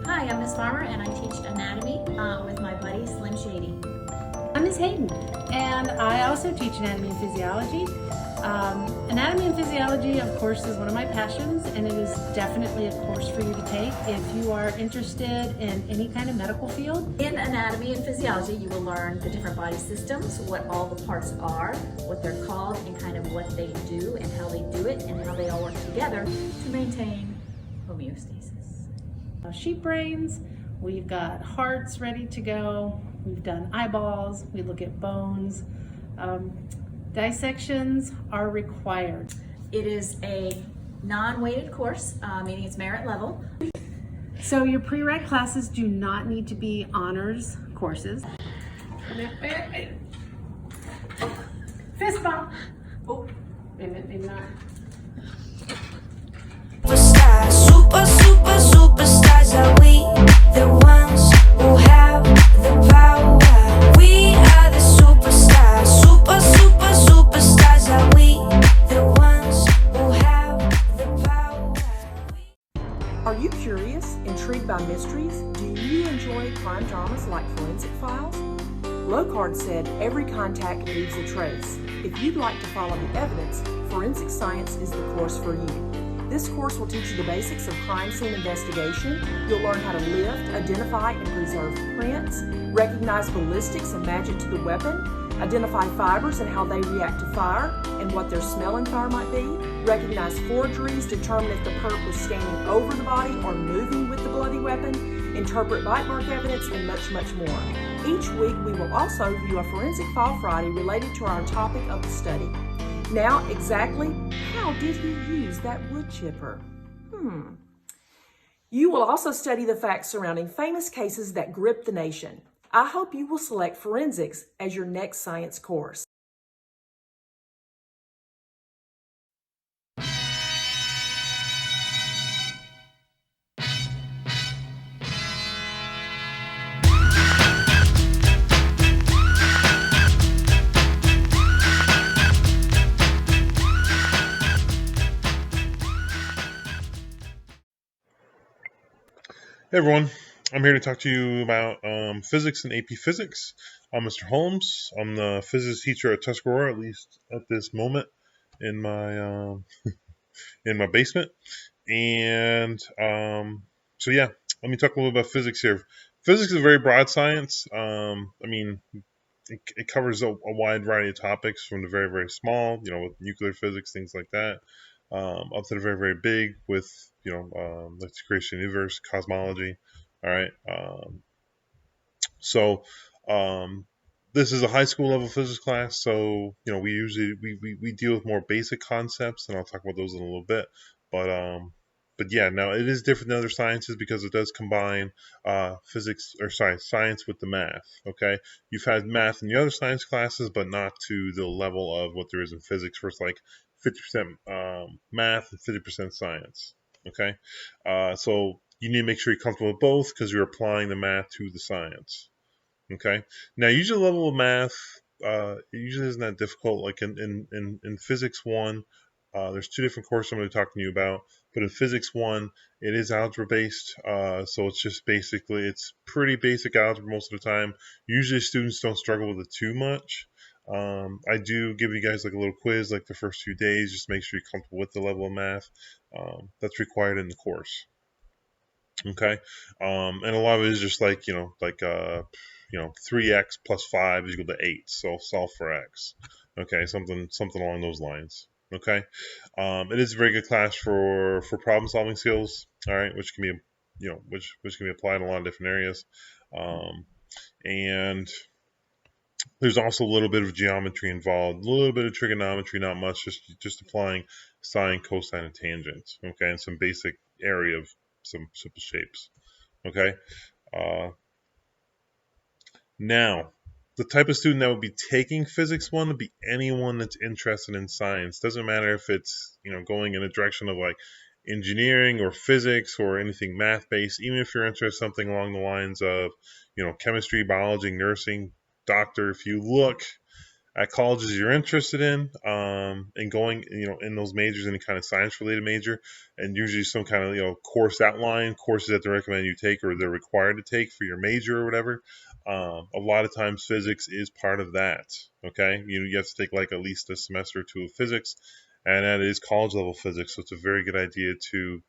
Hi, I'm Miss Farmer and I teach anatomy with my buddy Slim Shady. I'm Ms. Hayden, and I also teach anatomy and physiology. Anatomy and physiology, of course, is one of my passions, and it is definitely a course for you to take if you are interested in any kind of medical field. In anatomy and physiology, you will learn the different body systems, what all the parts are, what they're called, and kind of what they do and how they do it and how they all work together to maintain homeostasis. Sheep brains, we've got hearts ready to go, we've done eyeballs, we look at bones. Dissections are required. It is a non-weighted course, meaning it's merit level. So your prereq classes do not need to be honors courses. Fist bump. Oh, maybe not. Superstars are we, the ones who have the power. We are the superstars, superstars are we, the ones who have the power. Are you curious, intrigued by mysteries? Do you enjoy crime dramas like Forensic Files? Lockhart said every contact leaves a trace. If you'd like to follow the evidence, Forensic Science is the course for you. This course will teach you the basics of crime scene investigation. You'll learn how to lift, identify, and preserve prints, recognize ballistics and match it to the weapon, identify fibers and how they react to fire and what their smell in fire might be, recognize forgeries, determine if the perp was standing over the body or moving with the bloody weapon, interpret bite mark evidence, and much more. Each week we will also view a Forensic File Friday related to our topic of the study. Now, exactly how did he use that wood chipper? You will also study the facts surrounding famous cases that grip the nation. I hope you will select forensics as your next science course. Hey everyone, I'm here to talk to you about physics and AP Physics. I'm Mr. Holmes. I'm the physics teacher at Tuscarora, at least at this moment in my in my basement. And so yeah, let me talk a little about physics here. Physics is a very broad science. It covers a wide variety of topics from the very small, with nuclear physics, things like that, up to the very big with like the creation of the universe, cosmology. All right. So this is a high school level physics class, so we usually we deal with more basic concepts, and I'll talk about those in a little bit. But yeah, now it is different than other sciences because it does combine science with the math. Okay, you've had math in the other science classes, but not to the level of what there is in physics, where it's like 50% math and 50% science. Okay, so you need to make sure you're comfortable with both because you're applying the math to the science. Okay, now usually the level of math it usually isn't that difficult. Like in physics one, there's two different courses I'm going to be talking to you about. But in physics one, it is algebra based, so it's just basically it's pretty basic algebra most of the time. Usually students don't struggle with it too much. I do give you guys like a little quiz like the first few days, just make sure you're comfortable with the level of math that's required in the course. Okay, and a lot of it is just like 3x plus 5 is equal to 8, so solve for x. Okay, something along those lines. Okay, it is a very good class for problem solving skills. All right, which can be which can be applied in a lot of different areas, and there's also a little bit of geometry involved, a little bit of trigonometry, not much, just applying sine, cosine, and tangent. Okay, and some basic area of some simple shapes. Okay, now the type of student that would be taking physics one would be anyone that's interested in science. Doesn't matter if it's going in a direction of like engineering or physics or anything math based. Even if you're interested in something along the lines of chemistry, biology, nursing, doctor. If you look at colleges you're interested in, and going, in those majors, any kind of science related major, and usually some kind of, course outline, courses that they recommend you take or they're required to take for your major or whatever. A lot of times physics is part of that. Okay. You have to take like at least a semester or two of physics, and that is college level physics. So it's a very good idea to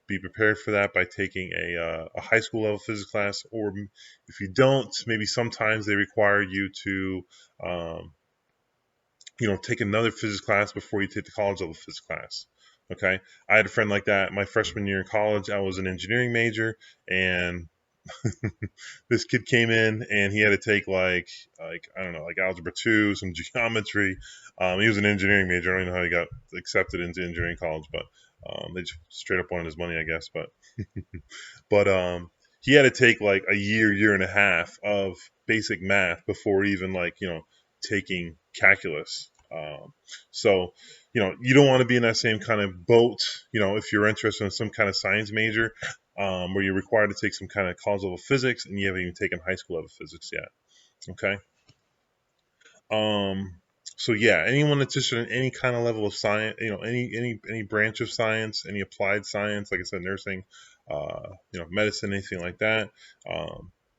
be prepared for that by taking a high school level physics class, or if you don't, maybe sometimes they require you to, take another physics class before you take the college level physics class. Okay. I had a friend like that my freshman year in college. I was an engineering major, and this kid came in and he had to take like I don't know, like algebra 2, some geometry. He was an engineering major. I don't know how he got accepted into engineering college, but they just straight up wanted his money, I guess. But he had to take like a year and a half of basic math before even taking calculus. So you don't want to be in that same kind of boat. If you're interested in some kind of science major, where you're required to take some kind of college level physics and you haven't even taken high school level physics yet. Okay. So yeah, anyone that's interested in any kind of level of science, any branch of science, any applied science, like I said, nursing, medicine, anything like that,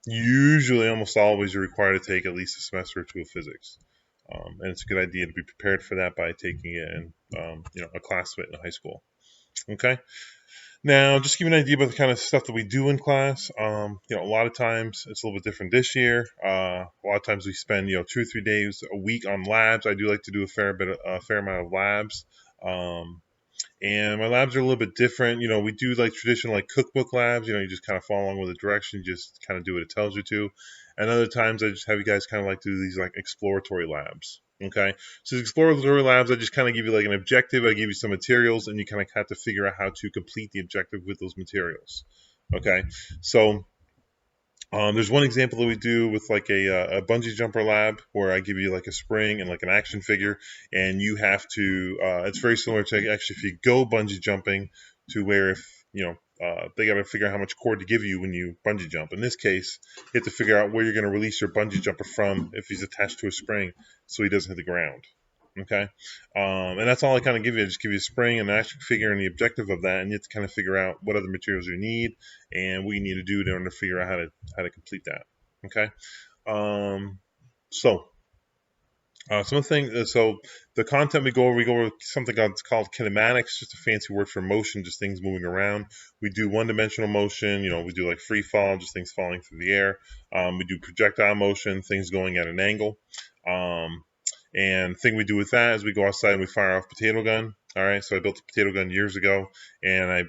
usually almost always you're required to take at least a semester or two of physics. And it's a good idea to be prepared for that by taking it in, a class of it in high school. Okay. Now, just to give you an idea about the kind of stuff that we do in class, a lot of times it's a little bit different this year. A lot of times we spend, 2 or 3 days a week on labs. I do like to do a fair amount of labs. And my labs are a little bit different. We do like traditional cookbook labs. You just kind of follow along with the directions, just kind of do what it tells you to. And other times I just have you guys kind of do these exploratory labs. Okay, so the exploratory labs, I just kind of give you an objective. I give you some materials, and you kind of have to figure out how to complete the objective with those materials. Okay, so there's one example that we do with a bungee jumper lab where I give you a spring and an action figure, and you have to. It's very similar to actually if you go bungee jumping, to where if they got to figure out how much cord to give you when you bungee jump. In this case, you have to figure out where you're going to release your bungee jumper from if he's attached to a spring, so he doesn't hit the ground. Okay, and that's all I kind of give you. I just give you a spring and an action figure and the objective of that, and you have to kind of figure out what other materials you need and what you need to do in order to figure out how to complete that. Okay, some of the things. So the content we go over something called kinematics, just a fancy word for motion, just things moving around. We do one-dimensional motion. We do free fall, just things falling through the air. We do projectile motion, things going at an angle. And the thing we do with that is we go outside and we fire off a potato gun. All right, so I built a potato gun years ago, and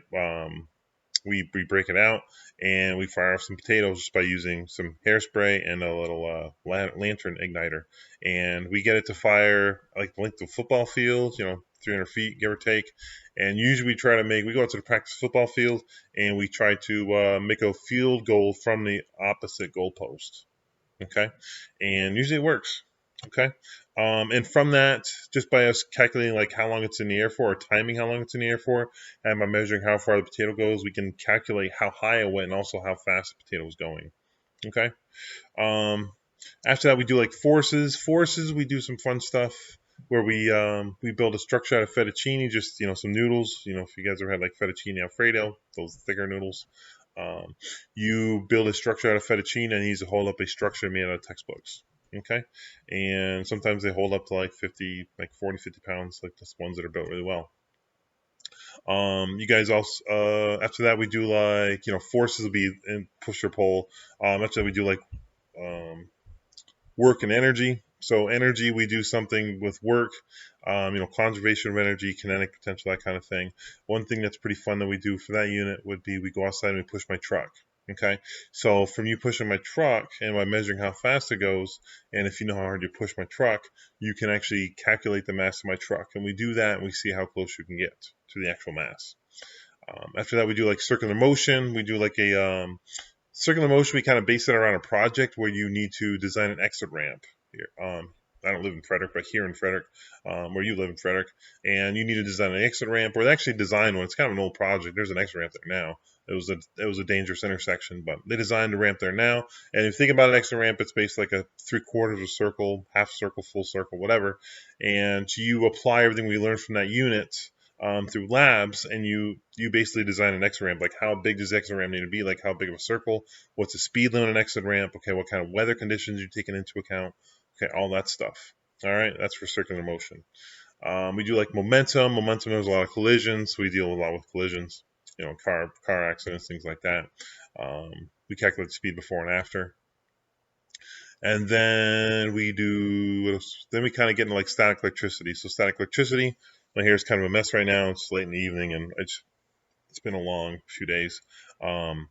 we break it out and we fire off some potatoes just by using some hairspray and a little lantern igniter, and we get it to fire the length of a football field, 300 feet give or take. And usually we go out to the practice football field and we try to make a field goal from the opposite goalpost. Okay, and usually it works. Okay, and from that, just by us calculating how long it's in the air for, or timing how long it's in the air for, and by measuring how far the potato goes, we can calculate how high it went and also how fast the potato was going. Okay. After that, we do forces. Forces, we do some fun stuff where we build a structure out of fettuccine, just some noodles. If you guys ever had fettuccine Alfredo, those thicker noodles. You build a structure out of fettuccine and you use to hold up a structure made out of textbooks. Okay, and sometimes they hold up to 40, 50 pounds, the ones that are built really well. You guys also, after that we do forces will be in push or pull. After that we do work and energy. So energy, we do something with work, conservation of energy, kinetic potential, that kind of thing. One thing that's pretty fun that we do for that unit would be we go outside and we push my truck. Okay, so from you pushing my truck and by measuring how fast it goes, and if you know how hard you push my truck, you can actually calculate the mass of my truck. And we do that and we see how close you can get to the actual mass. After that, we do circular motion. We do a circular motion. We kind of base it around a project where you need to design an exit ramp. Here, I don't live in Frederick, but here in Frederick, where you live in Frederick, and you need to design an exit ramp, or they actually design one. It's kind of an old project. There's an exit ramp there now. it was a dangerous intersection, but they designed a ramp there now. And if you think about an exit ramp, it's basically like a 3/4 of a circle, half circle, full circle, whatever. And you apply everything we learned from that unit through labs, and you basically design an exit ramp. Like, how big does the exit ramp need to be? Like, how big of a circle? What's the speed limit on an exit ramp? Okay, what kind of weather conditions are you taking into account? Okay, all that stuff. All right, that's for circular motion. We do like momentum. Momentum, there's a lot of collisions, so we deal a lot with collisions. Car accidents, things like that. We calculate the speed before and after. And then we do, then we kind of get into like static electricity. So static electricity, my hair is kind of a mess right now. It's late in the evening, and it's been a long few days. And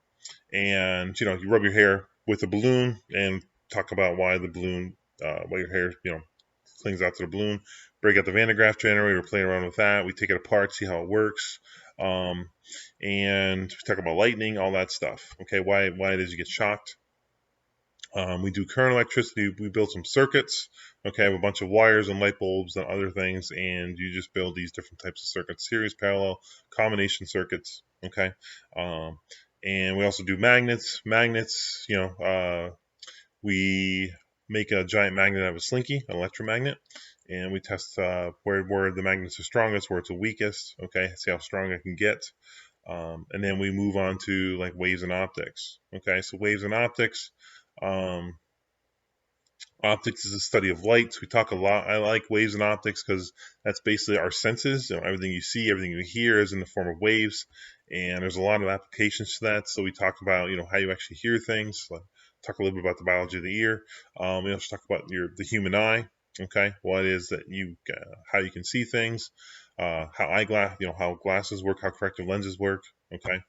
you rub your hair with a balloon and talk about why the balloon, why your hair, clings out to the balloon. Break out the Van de Graaff generator, play around with that. We take it apart, see how it works. And we talk about lightning, all that stuff. Okay, why does you get shocked? We do current electricity. We build some circuits. Okay, I have a bunch of wires and light bulbs and other things, and you just build these different types of circuits: series, parallel, combination circuits. Okay, and we also do magnets. Magnets, we make a giant magnet out of a slinky, an electromagnet, and we test where the magnets are strongest, where it's the weakest. Okay, see how strong it can get. And then we move on to like waves and optics. Okay, so waves and optics. Optics is the study of light. We talk a lot. I like waves and optics because that's basically our senses. Everything you see, everything you hear is in the form of waves, and there's a lot of applications to that. So we talk about how you actually hear things. Talk a little bit about the biology of the ear. We also talk about the human eye. Okay, what is that how you can see things, how glasses work, how corrective lenses work. Okay,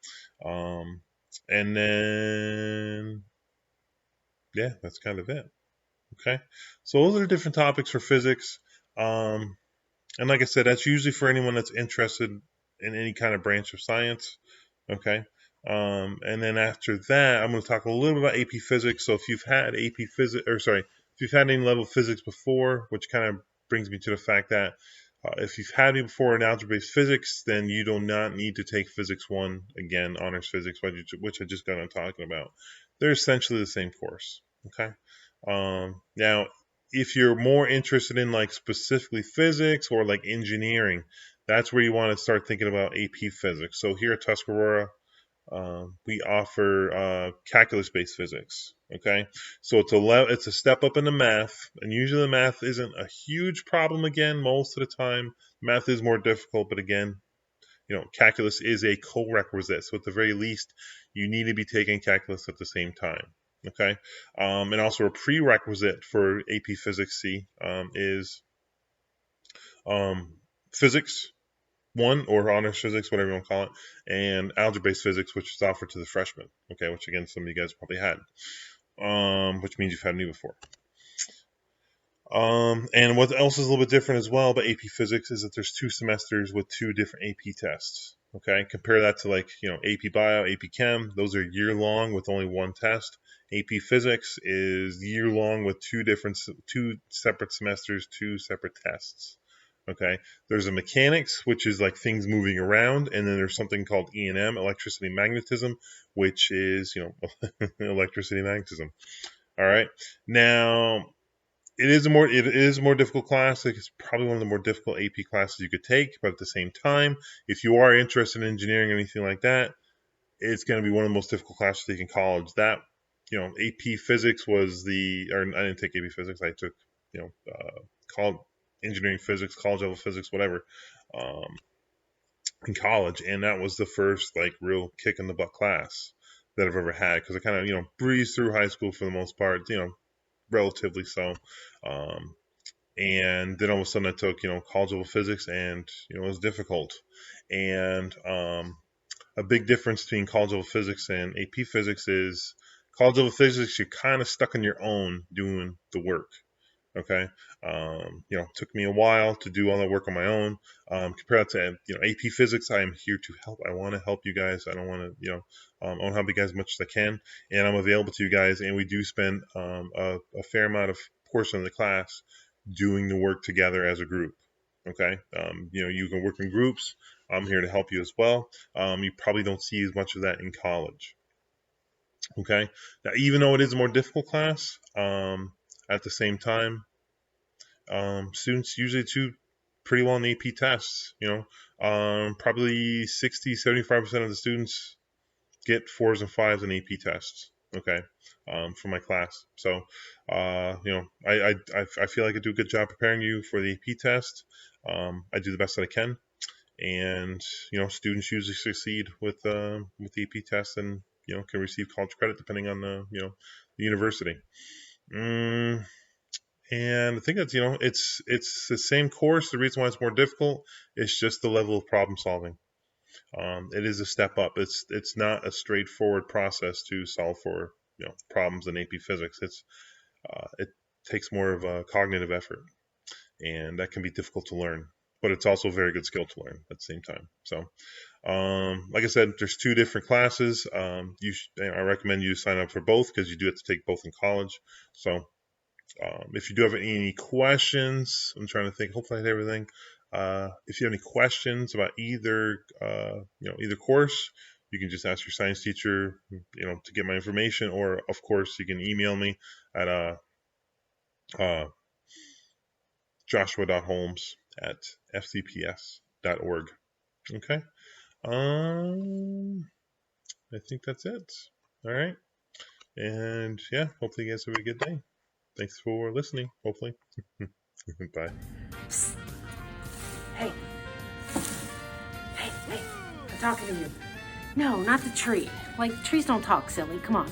and then that's kind of it. Okay, so those are the different topics for physics. And like I said, that's usually for anyone that's interested in any kind of branch of science. Okay, and then after that, I'm going to talk a little bit about AP Physics. So if you've had AP Physics, if you've had any level of physics before, which kind of brings me to the fact that if you've had me before in algebra-based physics, then you do not need to take Physics 1 again, honors physics, which I just got on talking about. They're essentially the same course. Okay. Now, if you're more interested in like specifically physics or like engineering, that's where you want to start thinking about AP Physics. So here at Tuscarora, we offer calculus-based physics. Okay, so it's a step up in the math, and usually the math isn't a huge problem. Again, most of the time, math is more difficult, but again, calculus is a co-requisite. So at the very least, you need to be taking calculus at the same time. Okay, and also a prerequisite for AP Physics C is Physics 1 or honors physics, whatever you want to call it, and algebra-based physics, which is offered to the freshmen. Okay, which again, some of you guys probably had, which means you've had me before. And what else is a little bit different as well about AP Physics is that there's 2 semesters with 2 different AP tests. Okay, compare that to like AP Bio, AP Chem. Those are year long with only 1 test. AP Physics is year long with 2 separate semesters, 2 separate tests. Okay, there's a mechanics, which is like things moving around, and then there's something called E&M, electricity and magnetism, which is electricity and magnetism. All right, now it is a more difficult class. It's probably one of the more difficult AP classes you could take, but at the same time, if you are interested in engineering or anything like that, it's going to be one of the most difficult classes to take in college. That AP Physics I didn't take AP Physics. I took engineering physics, college level physics, whatever, in college, and that was the first like real kick in the butt class that I've ever had, because I kind of breezed through high school for the most part, relatively so, and then all of a sudden I took college level physics, and it was difficult. And a big difference between college level physics and AP Physics is college level physics, you're kind of stuck on your own doing the work. Okay, it took me a while to do all that work on my own. Compared to AP Physics, I am here to help. I want to help you guys. I don't want to I want to help you guys as much as I can, and I'm available to you guys. And we do spend a fair amount of portion of the class doing the work together as a group. Okay, you can work in groups. I'm here to help you as well. You probably don't see as much of that in college. Okay, now even though it is a more difficult class, at the same time, students usually do pretty well in the AP tests. Probably 60-75% of the students get 4s and 5s in AP tests. Okay, for my class. So, I feel like I do a good job preparing you for the AP test. I do the best that I can, and students usually succeed with the AP test, and can receive college credit depending on the university. And I think that's it's the same course. The reason why it's more difficult is just the level of problem solving. It is a step up. It's not a straightforward process to solve for problems in AP Physics. It takes more of a cognitive effort, and that can be difficult to learn. But it's also a very good skill to learn at the same time. So, like I said, there's 2 different classes. I recommend you sign up for both because you do have to take both in college. So, if you do have any questions, I'm trying to think. Hopefully, I had everything. If you have any questions about either course, you can just ask your science teacher, to get my information, or of course you can email me at joshua.holmes@fcps.org. Okay. I think that's it. All right. And yeah, hopefully you guys have a good day. Thanks for listening. Hopefully. Bye. Hey, I'm talking to you. No, not the tree. Like, trees don't talk, silly. Come on.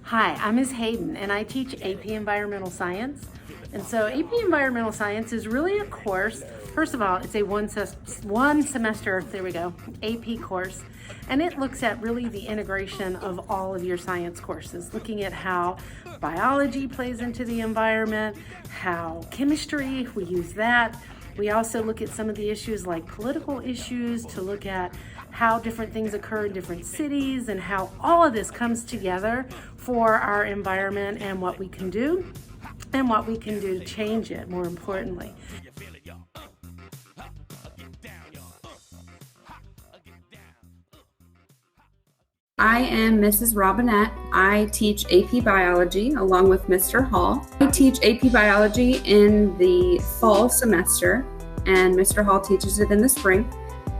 Hi, I'm Ms. Hayden, and I teach AP Environmental Science. And so AP Environmental Science is really a course. First of all, it's a one semester, there we go, AP course. And it looks at really the integration of all of your science courses, looking at how biology plays into the environment, how chemistry, we use that. We also look at some of the issues like political issues, to look at how different things occur in different cities and how all of this comes together for our environment and what we can do and what we can do to change it, more importantly. I am Mrs. Robinette. I teach AP Biology along with Mr. Hall. I teach AP Biology in the fall semester, and Mr. Hall teaches it in the spring.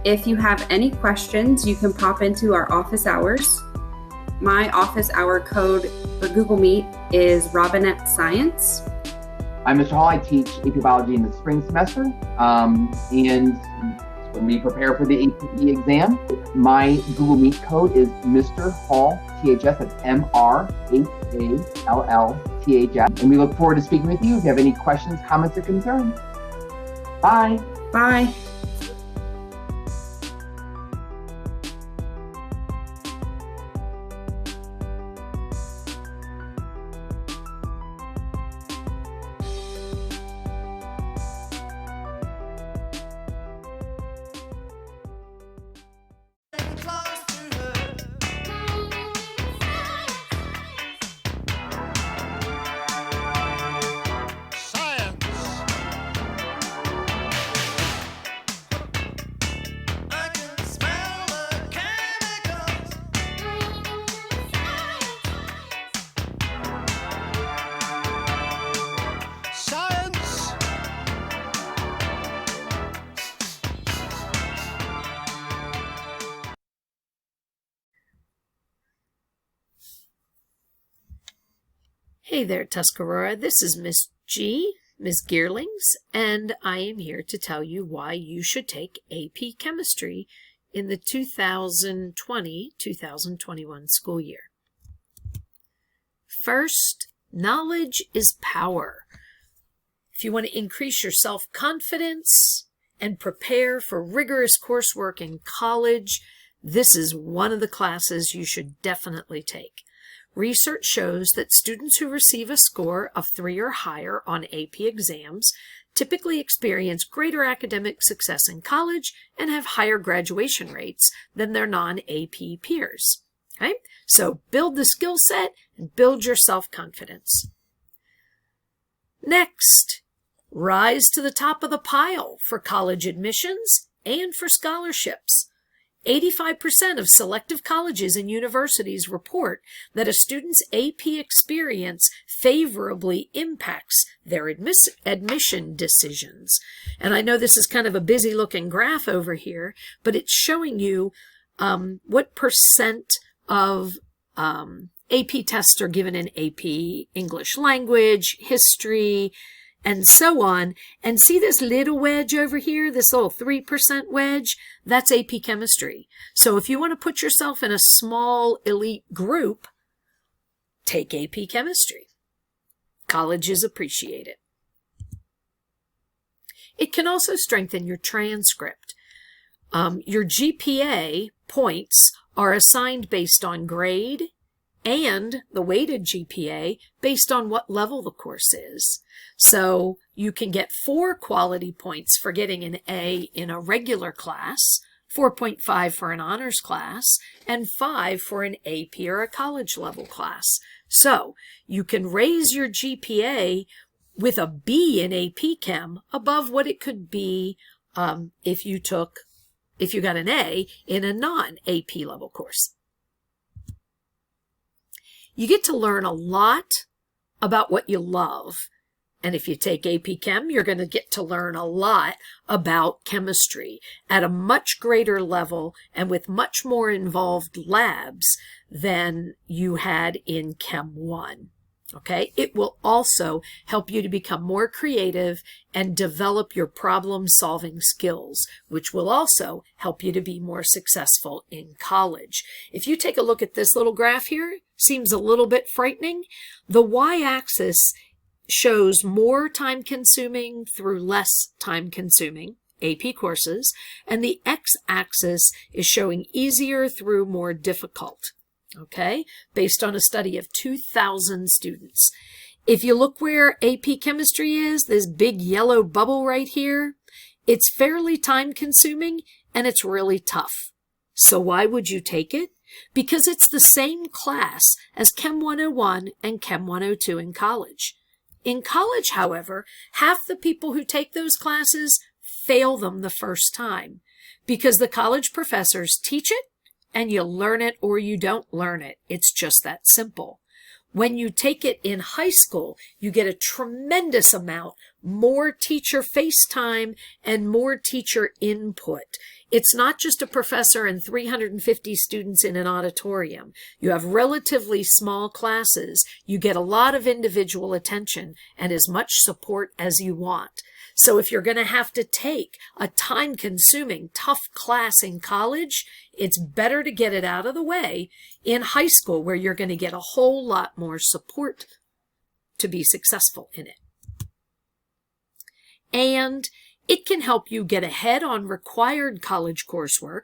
If you have any questions, you can pop into our office hours. My office hour code for Google Meet is Robinette Science. I'm Mr. Hall. I teach AP Biology in the spring semester, and when we prepare for the AP exam, my Google Meet code is Mr. Hall THS. That's MRHALLTHS. And we look forward to speaking with you if you have any questions, comments, or concerns. Bye. Bye. Hey there, Tuscarora. This is Miss G, Ms. Gearlings, and I am here to tell you why you should take AP Chemistry in the 2020-2021 school year. First, knowledge is power. If you want to increase your self-confidence and prepare for rigorous coursework in college, this is one of the classes you should definitely take. Research shows that students who receive a score of 3 or higher on AP exams typically experience greater academic success in college and have higher graduation rates than their non-AP peers. Okay? So build the skill set and build your self-confidence. Next, rise to the top of the pile for college admissions and for scholarships. 85% of selective colleges and universities report that a student's AP experience favorably impacts their admission decisions. And I know this is kind of a busy looking graph over here, but it's showing you what percent of AP tests are given in AP English language, history, and so on. And see this little wedge over here, this little 3% wedge? That's AP Chemistry. So if you want to put yourself in a small elite group, take AP Chemistry. Colleges appreciate it. It can also strengthen your transcript. Your GPA points are assigned based on grade and the weighted GPA based on what level the course is. So you can get 4 quality points for getting an A in a regular class, 4.5 for an honors class, and 5 for an AP or a college level class. So you can raise your GPA with a B in AP Chem above what it could be if you got an A in a non-AP level course. You get to learn a lot about what you love. And if you take AP Chem, you're going to get to learn a lot about chemistry at a much greater level and with much more involved labs than you had in Chem 1. Okay, it will also help you to become more creative and develop your problem-solving skills, which will also help you to be more successful in college. If you take a look at this little graph here, seems a little bit frightening. The y-axis shows more time-consuming through less time-consuming AP courses, and the x-axis is showing easier through more difficult. Okay, based on a study of 2,000 students. If you look where AP Chemistry is, this big yellow bubble right here, it's fairly time-consuming and it's really tough. So why would you take it? Because it's the same class as Chem 101 and Chem 102 in college. In college, however, half the people who take those classes fail them the first time because the college professors teach it and you learn it or you don't learn it. It's just that simple. When you take it in high school, you get a tremendous amount more teacher face time and more teacher input. It's not just a professor and 350 students in an auditorium. You have relatively small classes. You get a lot of individual attention and as much support as you want. So if you're going to have to take a time-consuming, tough class in college, it's better to get it out of the way in high school where you're going to get a whole lot more support to be successful in it. And it can help you get ahead on required college coursework,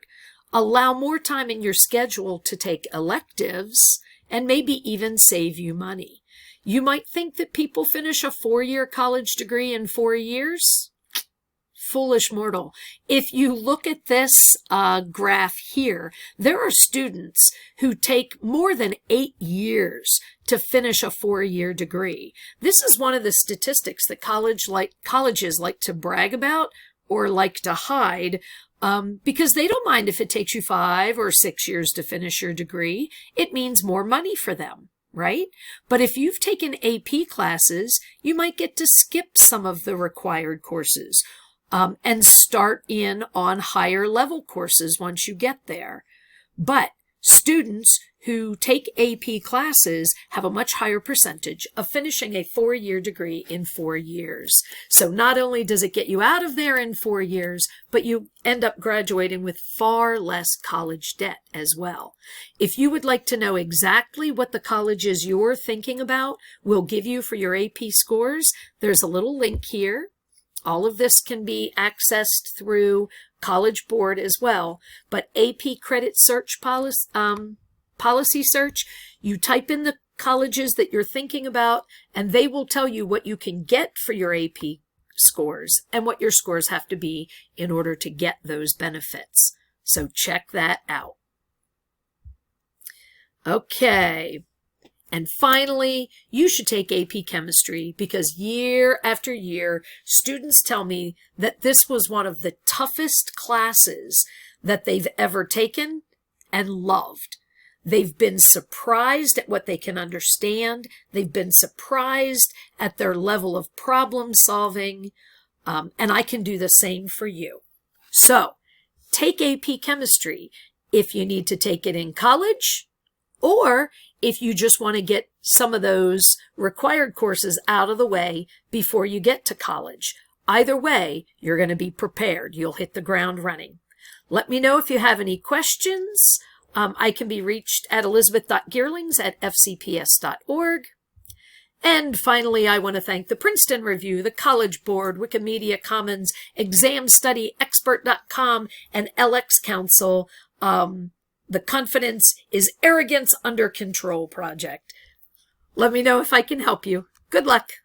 allow more time in your schedule to take electives, and maybe even save you money. You might think that people finish a 4-year college degree in 4 years. Foolish mortal. If you look at this graph here, there are students who take more than 8 years to finish a 4-year degree. This is one of the statistics that colleges like to brag about or like to hide because they don't mind if it takes you 5 or 6 years to finish your degree. It means more money for them. Right? But if you've taken AP classes, you might get to skip some of the required courses and start in on higher level courses once you get there. But students who take AP classes have a much higher percentage of finishing a 4-year degree in 4 years. So not only does it get you out of there in 4 years, but you end up graduating with far less college debt as well. If you would like to know exactly what the colleges you're thinking about will give you for your AP scores, there's a little link here. All of this can be accessed through College Board as well, but AP Credit Search Policy Search, you type in the colleges that you're thinking about, and they will tell you what you can get for your AP scores and what your scores have to be in order to get those benefits. So check that out. Okay. And finally, you should take AP Chemistry because year after year, students tell me that this was one of the toughest classes that they've ever taken and loved. They've been surprised at what they can understand. They've been surprised at their level of problem solving. And I can do the same for you. So take AP Chemistry if you need to take it in college, or if you just want to get some of those required courses out of the way before you get to college. Either way, you're going to be prepared. You'll hit the ground running. Let me know if you have any questions. I can be reached at elizabeth.geerlings@fcps.org. And finally, I want to thank the Princeton Review, the College Board, Wikimedia Commons, ExamStudyExpert.com, and LX Council. The Confidence is Arrogance Under Control project. Let me know if I can help you. Good luck.